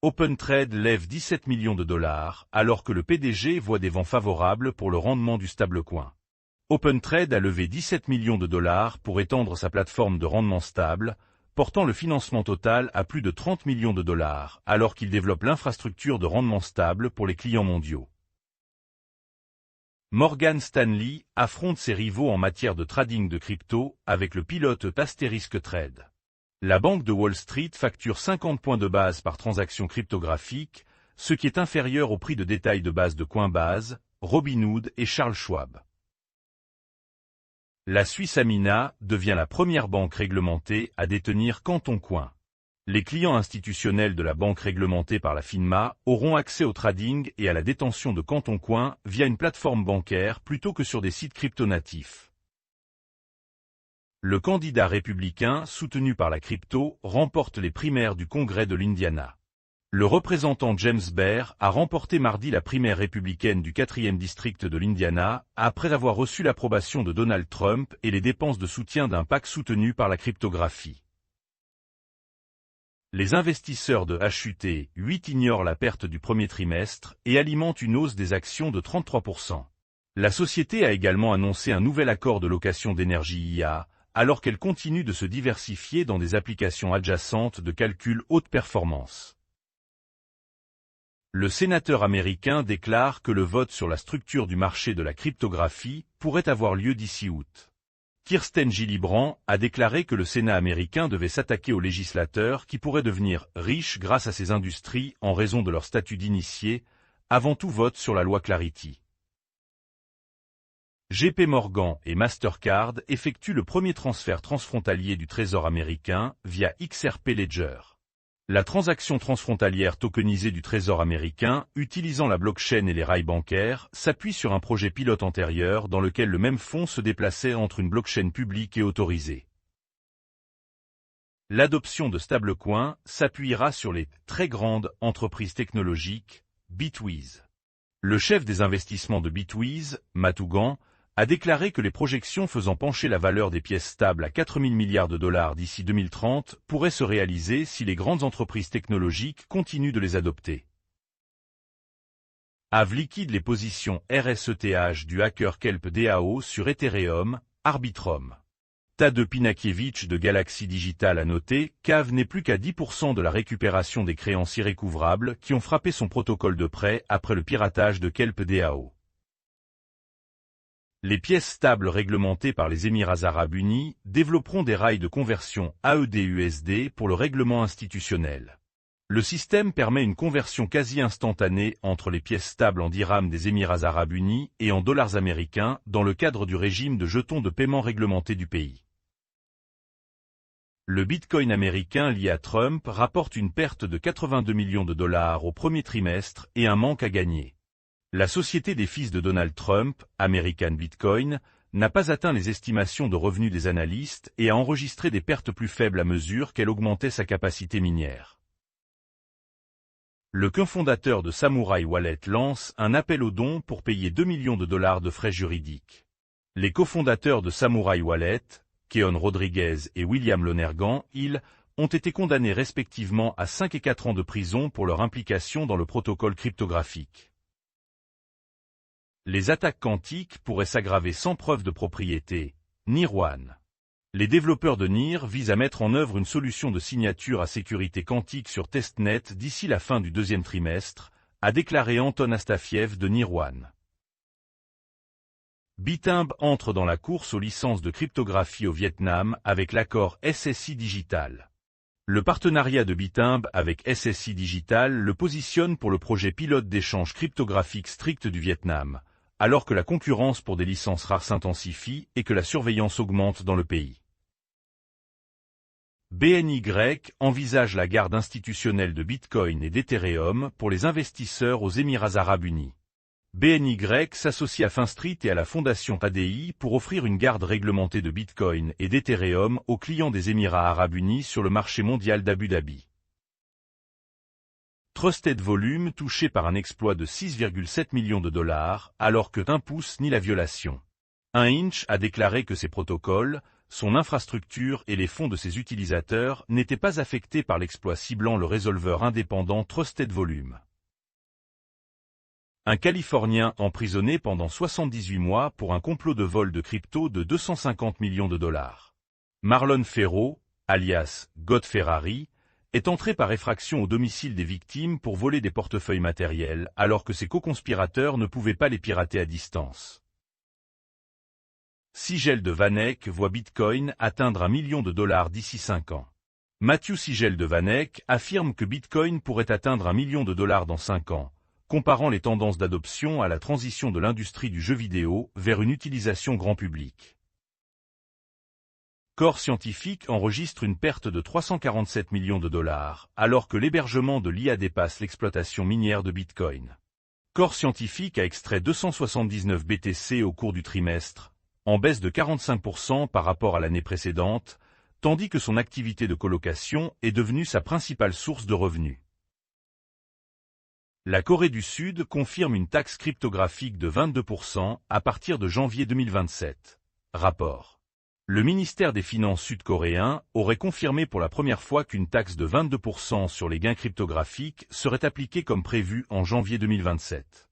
OpenTrade lève 17 millions de dollars, alors que le PDG voit des vents favorables pour le rendement du stablecoin. OpenTrade a levé 17 millions de dollars pour étendre sa plateforme de rendement stable, portant le financement total à plus de 30 millions de dollars, alors qu'il développe l'infrastructure de rendement stable pour les clients mondiaux. Morgan Stanley affronte ses rivaux en matière de trading de crypto avec le pilote Asterisk Trade. La banque de Wall Street facture 50 points de base par transaction cryptographique, ce qui est inférieur au prix de détail de base de Coinbase, Robinhood et Charles Schwab. La Suisse Amina devient la première banque réglementée à détenir Canton Coin. Les clients institutionnels de la banque réglementée par la FINMA auront accès au trading et à la détention de Canton Coin via une plateforme bancaire plutôt que sur des sites crypto-natifs. Le candidat républicain soutenu par la crypto remporte les primaires du Congrès de l'Indiana. Le représentant James Bear a remporté mardi la primaire républicaine du 4e district de l'Indiana après avoir reçu l'approbation de Donald Trump et les dépenses de soutien d'un PAC soutenu par la cryptographie. Les investisseurs de HUT8 ignorent la perte du premier trimestre et alimentent une hausse des actions de 33%. La société a également annoncé un nouvel accord de location d'énergie IA, alors qu'elle continue de se diversifier dans des applications adjacentes de calcul haute performance. Le sénateur américain déclare que le vote sur la structure du marché de la cryptographie pourrait avoir lieu d'ici août. Kirsten Gillibrand a déclaré que le Sénat américain devait s'attaquer aux législateurs qui pourraient devenir riches grâce à ces industries en raison de leur statut d'initié, avant tout vote sur la loi Clarity. JP Morgan et Mastercard effectuent le premier transfert transfrontalier du Trésor américain via XRP Ledger. La transaction transfrontalière tokenisée du Trésor américain, utilisant la blockchain et les rails bancaires, s'appuie sur un projet pilote antérieur dans lequel le même fonds se déplaçait entre une blockchain publique et autorisée. L'adoption de stablecoins s'appuiera sur les très grandes entreprises technologiques, Bitwiz. Le chef des investissements de Bitwiz, Matougan, a déclaré que les projections faisant pencher la valeur des pièces stables à 4 000 milliards de dollars d'ici 2030 pourraient se réaliser si les grandes entreprises technologiques continuent de les adopter. Aave liquide les positions RSETH du hacker Kelp DAO sur Ethereum, Arbitrum. Tadeu Pinakiewicz de Galaxy Digital a noté qu'Aave n'est plus qu'à 10% de la récupération des créances irrécouvrables qui ont frappé son protocole de prêt après le piratage de Kelp DAO. Les pièces stables réglementées par les Émirats arabes unis développeront des rails de conversion AED-USD pour le règlement institutionnel. Le système permet une conversion quasi instantanée entre les pièces stables en dirhams des Émirats arabes unis et en dollars américains dans le cadre du régime de jetons de paiement réglementé du pays. Le Bitcoin américain lié à Trump rapporte une perte de 82 millions de dollars au premier trimestre et un manque à gagner. La société des fils de Donald Trump, American Bitcoin, n'a pas atteint les estimations de revenus des analystes et a enregistré des pertes plus faibles à mesure qu'elle augmentait sa capacité minière. Le cofondateur de Samurai Wallet lance un appel aux dons pour payer 2 millions de dollars de frais juridiques. Les cofondateurs de Samurai Wallet, Keon Rodriguez et William Lonergan, ont été condamnés respectivement à 5 et 4 ans de prison pour leur implication dans le protocole cryptographique. Les attaques quantiques pourraient s'aggraver sans preuve de propriété. NIR1. Les développeurs de NIR visent à mettre en œuvre une solution de signature à sécurité quantique sur testnet d'ici la fin du deuxième trimestre, a déclaré Anton Astafiev de NIR1. Bitimb entre dans la course aux licences de cryptographie au Vietnam avec l'accord SSI Digital. Le partenariat de Bitimb avec SSI Digital le positionne pour le projet pilote d'échange cryptographique strict du Vietnam, alors que la concurrence pour des licences rares s'intensifie et que la surveillance augmente dans le pays. BNY envisage la garde institutionnelle de Bitcoin et d'Ethereum pour les investisseurs aux Émirats arabes unis. BNY s'associe à Finstreet et à la fondation ADI pour offrir une garde réglementée de Bitcoin et d'Ethereum aux clients des Émirats arabes unis sur le marché mondial d'Abu Dhabi. Trusted Volume touché par un exploit de 6,7 millions de dollars alors que 1 pouce nie la violation. 1inch a déclaré que ces protocoles, son infrastructure et les fonds de ses utilisateurs n'étaient pas affectés par l'exploit ciblant le résolveur indépendant Trusted Volume. Un Californien emprisonné pendant 78 mois pour un complot de vol de crypto de 250 millions de dollars. Marlon Ferro, alias God Ferrari, est entré par effraction au domicile des victimes pour voler des portefeuilles matériels alors que ses co-conspirateurs ne pouvaient pas les pirater à distance. Sigel de Vanek voit Bitcoin atteindre $1 million d'ici 5 ans. Matthew Sigel de Vanek affirme que Bitcoin pourrait atteindre $1 million dans 5 ans, comparant les tendances d'adoption à la transition de l'industrie du jeu vidéo vers une utilisation grand public. Core Scientific enregistre une perte de $347 millions, alors que l'hébergement de l'IA dépasse l'exploitation minière de Bitcoin. Core Scientific a extrait 279 BTC au cours du trimestre, en baisse de 45% par rapport à l'année précédente, tandis que son activité de colocation est devenue sa principale source de revenus. La Corée du Sud confirme une taxe cryptographique de 22% à partir de janvier 2027. Rapport. Le ministère des Finances sud-coréen aurait confirmé pour la première fois qu'une taxe de 22% sur les gains cryptographiques serait appliquée comme prévu en janvier 2027.